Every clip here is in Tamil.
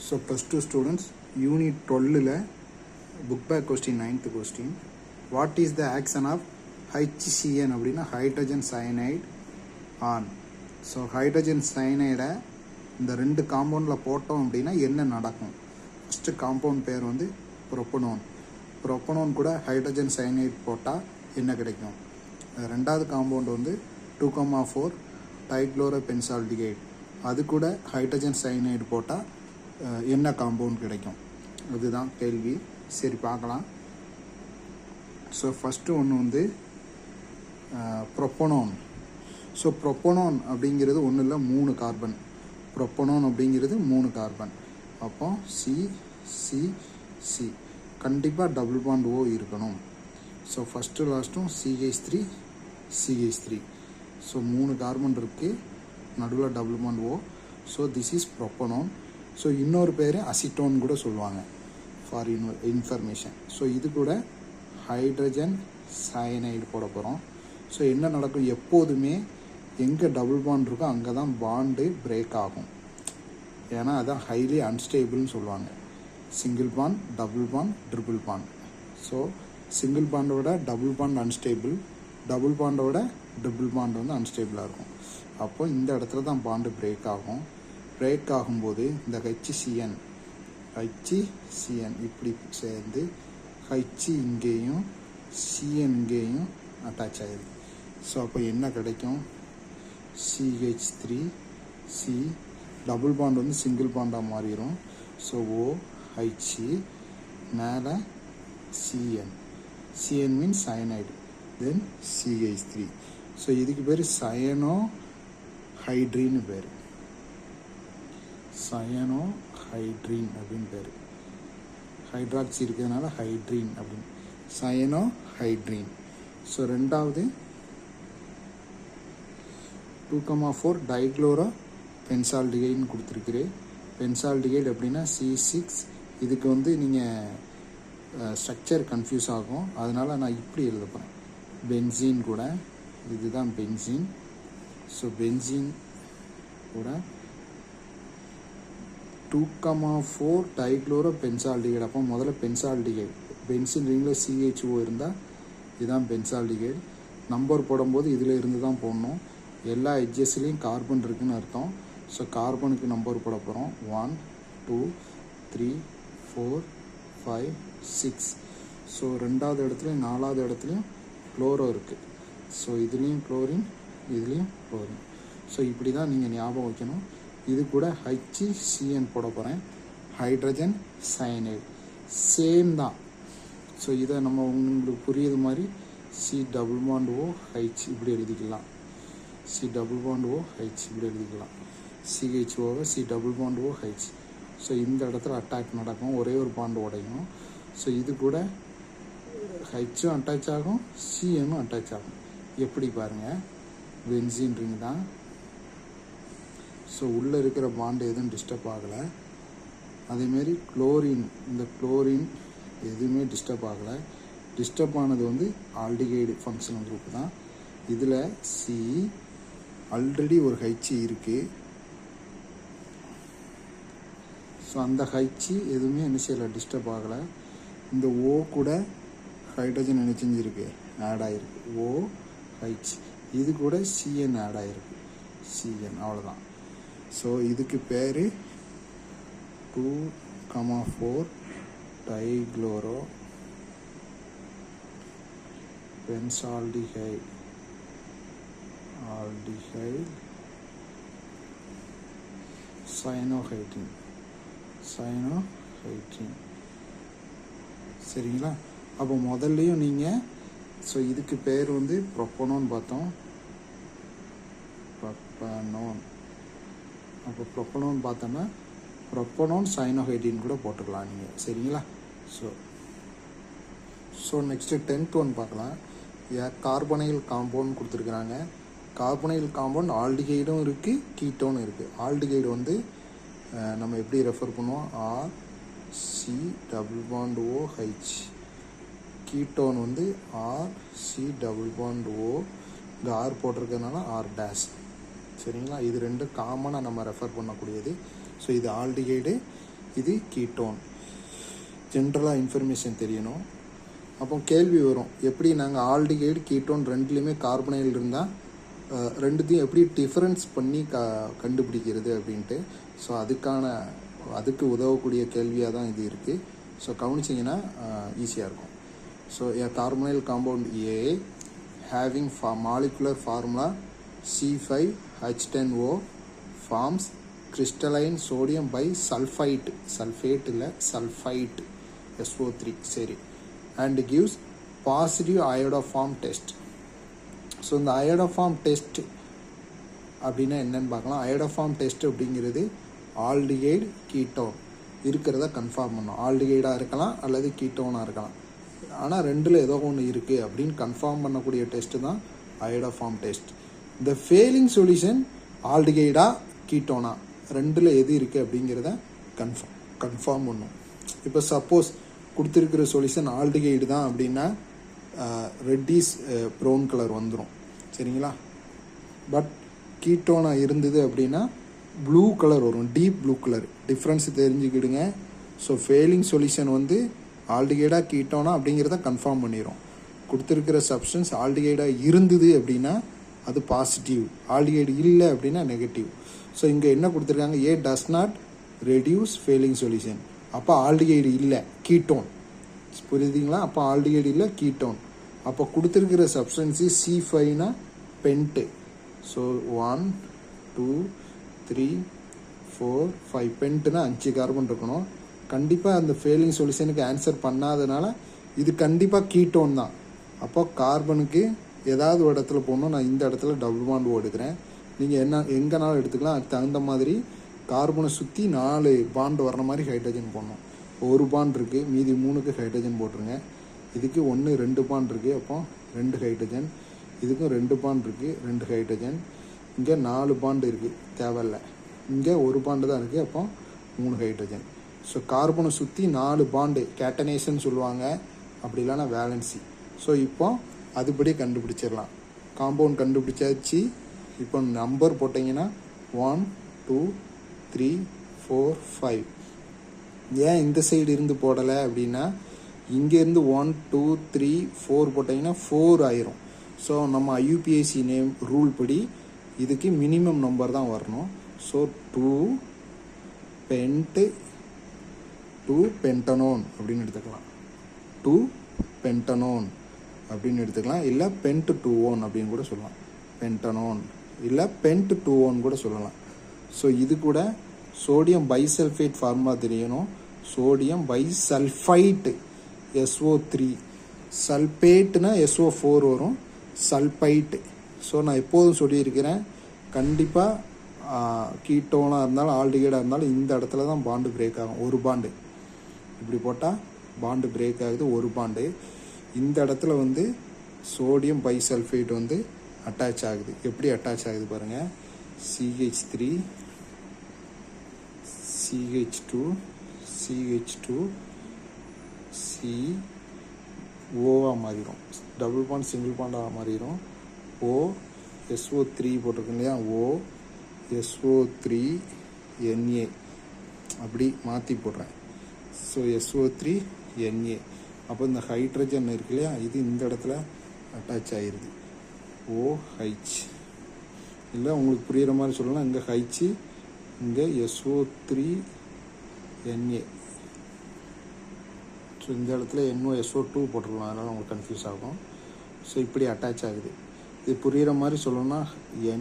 So plus 2 students, unit 12 book back question 9th question. What is the action of HCN அப்படின்னா hydrogen cyanide on? So hydrogen சயனைடை இந்த ரெண்டு காம்பவுண்டில் போட்டோம் அப்படின்னா என்ன நடக்கும்? ஃபஸ்ட்டு காம்பவுண்ட் பேர் வந்து ப்ரொப்பனோன். ப்ரொப்பனோன் கூட ஹைட்ரஜன் சயனைட் போட்டால் என்ன கிடைக்கும்? ரெண்டாவது காம்பவுண்ட் வந்து 2,4 டைக்ளோரோபென்சால்டிகைட். அது கூட ஹைட்ரஜன் சயனைடு போட்டால் என்ன காம்பவுண்ட் கிடைக்கும்? அதுதான் கேள்வி. சரி பார்க்கலாம். ஸோ ஃபஸ்ட்டு ஒன்று வந்து ப்ரொப்பனோன். ஸோ ப்ரொப்பனோன் அப்படிங்கிறது ஒன்றும் இல்லை, 3 கார்பன். ப்ரொப்பனோன் அப்படிங்கிறது 3 கார்பன். அப்போ சி கண்டிப்பாக டபுள் பாண்ட் ஓ இருக்கணும். ஸோ ஃபஸ்ட்டு லாஸ்ட்டும் CH3. ஸோ 3 கார்பன் இருக்குது, நடுவில் double bond O. So this is propanone. So இன்னொரு பேர் அசிட்டோன் கூட சொல்லுவாங்க ஃபார் இன்ஃபர்மேஷன். ஸோ இது கூட ஹைட்ரஜன் சயனைடு போட போகிறோம். ஸோ என்ன நடக்கும்? எப்போதுமே எங்கே டபுள் பாண்ட் இருக்கோ அங்கே தான் பாண்டு பிரேக் ஆகும். ஏன்னா அதான் ஹைலி அன்ஸ்டேபிள்னு சொல்லுவாங்க. Single bond, double bond, triple bond. So single பாண்டோட டபுள் பாண்ட் அன்ஸ்டேபிள், டபுள் பாண்டோட ட்ரிபிள் பாண்ட் வந்து அன்ஸ்டேபிளாக இருக்கும். அப்போ இந்த இடத்துல தான் பாண்டு பிரேக் ஆகும். பிரேக் ஆகும்போது இந்த HCN இப்படி சேர்ந்து H இங்கேயும் CN இங்கேயும் அட்டாச் ஆகிடுது. ஸோ அப்போ என்ன கிடைக்கும்? CH3 C டபுள் பாண்ட் வந்து சிங்கிள் பாண்டாக மாறிடும். ஸோ OH மேலே CN மீன்ஸ் சயனைடு, தென் CH3. ஸோ இதுக்கு பேர் சயனோ ஹைட்ரீன்னு பேர். சயனோ ஹைட்ரீன் அப்படின்னு பேர். ஹைட்ராக்சி இருக்கிறதுனால ஹைட்ரீன் அப்படின்னு, சயனோ ஹைட்ரீன். ஸோ ரெண்டாவது 2,4 டைக்ளோரோ பென்சால்டிகைட்னு கொடுத்துருக்குறேன். பென்சால்டிகைட் அப்படின்னா C6. இதுக்கு வந்து நீங்கள் ஸ்ட்ரக்சர் கன்ஃபியூஸ் ஆகும், அதனால் நான் இப்படி எழுத போகிறேன். பென்சீன் கூட, இதுதான் பென்சீன். ஸோ பென்சீன் கூட 2,4 டைக்ளோரோ பென்சால்டிகைட். அப்போ முதல்ல பென்சால்டிகைட், பென்சின் ரிங்கில் CHO இருந்தால் இதுதான் பென்சால்டிகைட். நம்பர் போடும்போது இதில் இருந்து தான் போடணும். எல்லா எட்ஜஸ்லேயும் கார்பன் இருக்குதுன்னு அர்த்தம். ஸோ கார்பனுக்கு நம்பர் போட போகிறோம். 1 2 3 4 5 6. ஸோ ரெண்டாவது இடத்துலையும் நாலாவது இடத்துலையும் குளோரோ இருக்குது. ஸோ இதுலேயும் குளோரின், இதுலேயும் குளோரின். ஸோ இப்படி தான் நீங்கள் ஞாபகம் வைக்கணும். இது கூட HCN போட போகிறேன், ஹைட்ரஜன் சயனைடு. சேம் தான். ஸோ இதை நம்ம உங்களுக்கு புரியுது மாதிரி C டபுள் பாண்ட் OH இப்படி எழுதிக்கலாம். C டபுள் பாண்ட் OH இப்படி எழுதிக்கலாம். CHOவை C double bond OH. So இந்த இடத்துல அட்டாக் நடக்கும், ஒரே ஒரு பாண்டு உடையும். ஸோ இது கூட ஹெச்சும் அட்டாச் ஆகும், CNும் அட்டாச் ஆகும். எப்படி பாருங்கள், பென்சீன் ரிங் தான். ஸோ உள்ளே இருக்கிற பாண்டு எதுவும் டிஸ்டர்ப் ஆகலை. அதேமாரி குளோரின், இந்த குளோரின் எதுவுமே டிஸ்டர்ப் ஆகலை. டிஸ்டர்ப் ஆனது வந்து ஆல்டிகைடு ஃபங்க்ஷனல் குரூப் தான். இதில் C ஆல்ரெடி ஒரு H இருக்குது. ஸோ அந்த H எதுவுமே என்ன செய்யலை, டிஸ்டர்ப் ஆகலை. இந்த O கூட ஹைட்ரஜன் என்ன செஞ்சுருக்கு, ஆட் ஆகிருக்கு. OH. இது கூட CN ஆட் ஆகிருக்கு, CN. அவ்வளோதான். ஸோ இதுக்கு பேர் 2,4 டைக்ளோரோ பென்சால்டிகைட் சயனோஹைட்ரின். சரிங்களா? அப்போ முதல்லையும் நீங்கள், ஸோ இதுக்கு பேர் வந்து ப்ரொப்பனோன் பார்த்தோம். ப்ரொப்பனோன். அப்போ ப்ரொப்பனோன் பார்த்தோன்னா ப்ரொப்பனோன் சயனோஹைட்ரின் கூட போட்டுக்கலாம் நீங்கள். சரிங்களா? ஸோ நெக்ஸ்ட்டு 10th ஒன் பார்க்கலாம். கார்பனைல் காம்பவுண்ட் கொடுத்துருக்குறாங்க. கார்பனைல் காம்பவுண்ட் ஆல்டிகைடும் இருக்குது, கீட்டோனும் இருக்குது. ஆல்டிகைடு வந்து நம்ம எப்படி ரெஃபர் பண்ணுவோம், RC double bond OH. Ketone வந்து RC டபுள் பாண்ட் O. இங்கே R போட்டிருக்கிறதுனால R'. சரிங்களா? இது ரெண்டு காமனாக நம்ம ரெஃபர் பண்ணக்கூடியது. ஸோ இது ஆல்டிகைடு, இது கீட்டோன். ஜென்ரலாக இன்ஃபர்மேஷன் தெரியணும். அப்போ கேள்வி வரும், எப்படி நாங்கள் ஆல்டிகைடு கீட்டோன் ரெண்டுலேயுமே கார்பனைல் இருந்தால் ரெண்டுத்தையும் எப்படி டிஃப்ரென்ஸ் பண்ணி கண்டுபிடிக்கிறது அப்படின்ட்டு. ஸோ அதுக்கு உதவக்கூடிய கேள்வியாக தான் இது இருக்குது. ஸோ கவனிச்சிங்கன்னா ஈஸியாக இருக்கும். So a carbonyl compound a having molecular formula C5H10O forms crystalline sodium bisulfite, sulfate இல்லை sulfite, SO3 சரி, and gives positive iodoform test. So இந்த iodoform test அப்படின்னா என்னன்னு பார்க்கலாம். iodoform test அப்படிங்கிறது ஆல்டிகைடு கீட்டோன் இருக்கிறத கன்ஃபார்ம் பண்ணும். ஆல்டிகைடாக இருக்கலாம் அல்லது கீட்டோனாக இருக்கலாம், ஆனால் ரெண்டில் ஏதோ ஒன்று இருக்குது அப்படின்னு கன்ஃபார்ம் பண்ணக்கூடிய டெஸ்ட்டு தான் iodoform டெஸ்ட். இந்த ஃபெயிலிங் சொல்யூஷன் ஆல்டிகைடா கீட்டோனா ரெண்டில் எது இருக்குது அப்படிங்கிறத கன்ஃபார்ம் பண்ணும். இப்போ சப்போஸ் கொடுத்துருக்கிற சொல்யூஷன் ஆல்டிகைடு தான் அப்படின்னா ரெட்டிஸ் ப்ரௌன் கலர் வந்துடும், சரிங்களா. பட் கீட்டோனாக இருந்தது அப்படின்னா ப்ளூ கலர் வரும், டீப் ப்ளூ கலர். டிஃப்ரென்ஸ் தெரிஞ்சுக்கிடுங்க. ஸோ ஃபெயிலிங் சொல்யூஷன் வந்து ஆல்டிகைடாக கீட்டோனா அப்படிங்கிறத கன்ஃபார்ம் பண்ணிடும். கொடுத்துருக்கிற சப்ஸ்டன்ஸ் ஆல்டிகைடாக இருந்தது அப்படின்னா அது பாசிட்டிவ், ஆல்டிகைடு இல்லை அப்படின்னா நெகட்டிவ். ஸோ இங்கே என்ன கொடுத்துருக்காங்க, A does not reduce Fehling solution. அப்போ ஆல்டிகைடு இல்லை, கீட்டோன். புரியுதுங்களா? அப்போ ஆல்டிகைடு இல்லை, கீட்டோன். அப்போ கொடுத்துருக்கிற சப்ஸ்டன்ஸு C5னா பென்ட்டு. ஸோ 1 2 3 4 5 பென்ட்டுனா 5 கார்பன் இருக்கணும். கண்டிப்பாக அந்த ஃபெயிலிங் சொல்யூஷனுக்கு ஆன்சர் பண்ணாதனால இது கண்டிப்பாக கீட்டோன் தான். அப்போ கார்பனுக்கு ஏதாவது ஒரு இடத்துல போடணும். நான் இந்த இடத்துல டபுள் பாண்ட் எடுக்கிறேன். நீங்கள் எங்கேனாலும் எடுத்துக்கலாம். அதுக்கு தகுந்த மாதிரி கார்பனை சுற்றி 4 பாண்ட் வர்ற மாதிரி ஹைட்ரஜன் போடணும். ஒரு பாண்ட் இருக்குது, மீதி 3க்கு ஹைட்ரஜன் போட்டுருங்க. இதுக்கு 1 2 பாண்ட் இருக்குது, அப்போ 2 ஹைட்ரஜன். இதுக்கும் 2 பாண்ட் இருக்குது, 2 ஹைட்ரஜன். இங்கே 4 பாண்டு இருக்குது, தேவையில்லை. இங்கே 1 பாண்டு தான் இருக்குது, அப்போ 3 ஹைட்ரஜன். ஸோ கார்பனை சுற்றி 4 பாண்டு கேட்டனேஷன் சொல்லுவாங்க, அப்படி இல்லைன்னா வேலன்சி. ஸோ இப்போ அதுபடி கண்டுபிடிச்சிடலாம். காம்பவுண்ட் கண்டுபிடிச்சாச்சு. இப்போ நம்பர் போட்டிங்கன்னா 1 2 3 4 5. ஏன் இந்த சைடு இருந்து போடலை அப்படின்னா இங்கேருந்து 1 2 3 4 போட்டிங்கன்னா 4 ஆயிரும். ஸோ நம்ம IUPAC நேம் ரூல் படி இதுக்கு மினிமம் நம்பர் தான் வரணும். ஸோ 2 பென்டனோன் அப்படின்னு எடுத்துக்கலாம். 2 பென்டனோன் அப்படின்னு எடுத்துக்கலாம். இல்லை பென்ட் 2-1 அப்படின்னு கூட சொல்லலாம். பென்டனோன் இல்லை பென்ட் 2-1 கூட சொல்லலாம். ஸோ இது கூட சோடியம் பைசல்ஃபேட் ஃபார்முலா தெரியணும். சோடியம் பைசல்ஃபைட் SO3, சல்பேட்னா SO4 வரும், சல்பைட். ஸோ நான் எப்போதும் சொல்லியிருக்கிறேன், கண்டிப்பாக கீட்டோனாக இருந்தாலும் ஆல்டிகைடாக இருந்தாலும் இந்த இடத்துல தான் பாண்டு பிரேக் ஆகும். ஒரு பாண்டு இப்படி போட்டால் பாண்டு பிரேக் ஆகுது, ஒரு பாண்டு. இந்த இடத்துல வந்து சோடியம் பைசல்ஃபேட் வந்து அட்டாச் ஆகுது. எப்படி அட்டாச் ஆகுது பாருங்கள். CH3 CH2 CH2 COவாக மாறிடும். டபுள் பாண்ட் சிங்கிள் பாண்டாக மாறிடும். O SO3 போட்டிருக்கு இல்லையா, O SO3 Na அப்படி மாற்றி போடுறேன். So SO3 Na. அப்போ இந்த ஹைட்ரஜன் இருக்கு இல்லையா, இது இந்த இடத்துல அட்டாச் ஆகிருது. OH இல்லை, உங்களுக்கு புரிகிற மாதிரி சொல்லலாம். இங்கே H, இங்கே SO3 Na. ஸோ இந்த இடத்துல NOSO2 போட்டுருக்கலாம், அதனால் உங்களுக்கு கன்ஃபியூஸ் ஆகும். ஸோ இப்படி அட்டாச் ஆகுது. இது புரிகிற மாதிரி சொல்லணும்னா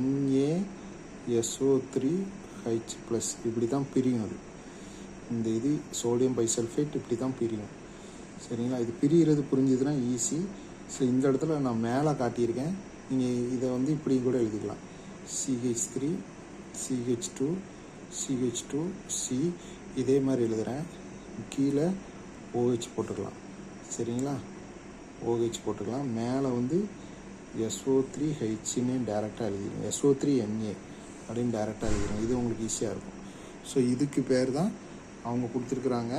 NaSO3H+, இப்படி தான் பிரியும். அது இந்த இது சோடியம் பைசல்ஃபேட் இப்படி தான் பிரியும், சரிங்களா. இது பிரிகிறது புரிஞ்சுதுன்னா ஈஸி. ஸோ இந்த இடத்துல நான் மேலே காட்டியிருக்கேன், நீங்கள் இதை வந்து இப்படி கூட எழுதிக்கலாம். CH3 CH2 CH2 C இதே மாதிரி எழுதுகிறேன். கீழே OH போட்டுக்கலாம், சரிங்களா. OH போட்டுக்கலாம். மேலே வந்து SO3Hன்னு டேரெக்டாக எழுதிடுங்க, SO3Na அப்படின்னு டேரெக்டாக எழுதிடுங்க. இது உங்களுக்கு ஈஸியாக இருக்கும். ஸோ இதுக்கு பேர் தான் அவங்க கொடுத்துருக்குறாங்க,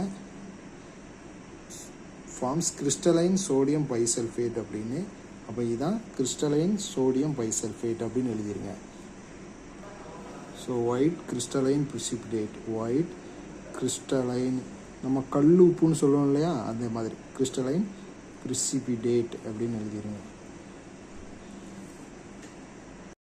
ஃபார்ம்ஸ் கிறிஸ்டலைன் சோடியம் பைசல்ஃபேட் அப்படின்னு. அப்போ இதுதான் கிறிஸ்டலைன் சோடியம் பைசல்ஃபேட் அப்படின்னு எழுதிருங்க. So white crystalline precipitate, white crystalline, நம்ம கல் உப்புன்னு சொல்லுவோம் இல்லையா, அதே மாதிரி கிறிஸ்டலைன் ப்ரிசிபிடேட் அப்படின்னு எழுதிடுங்க.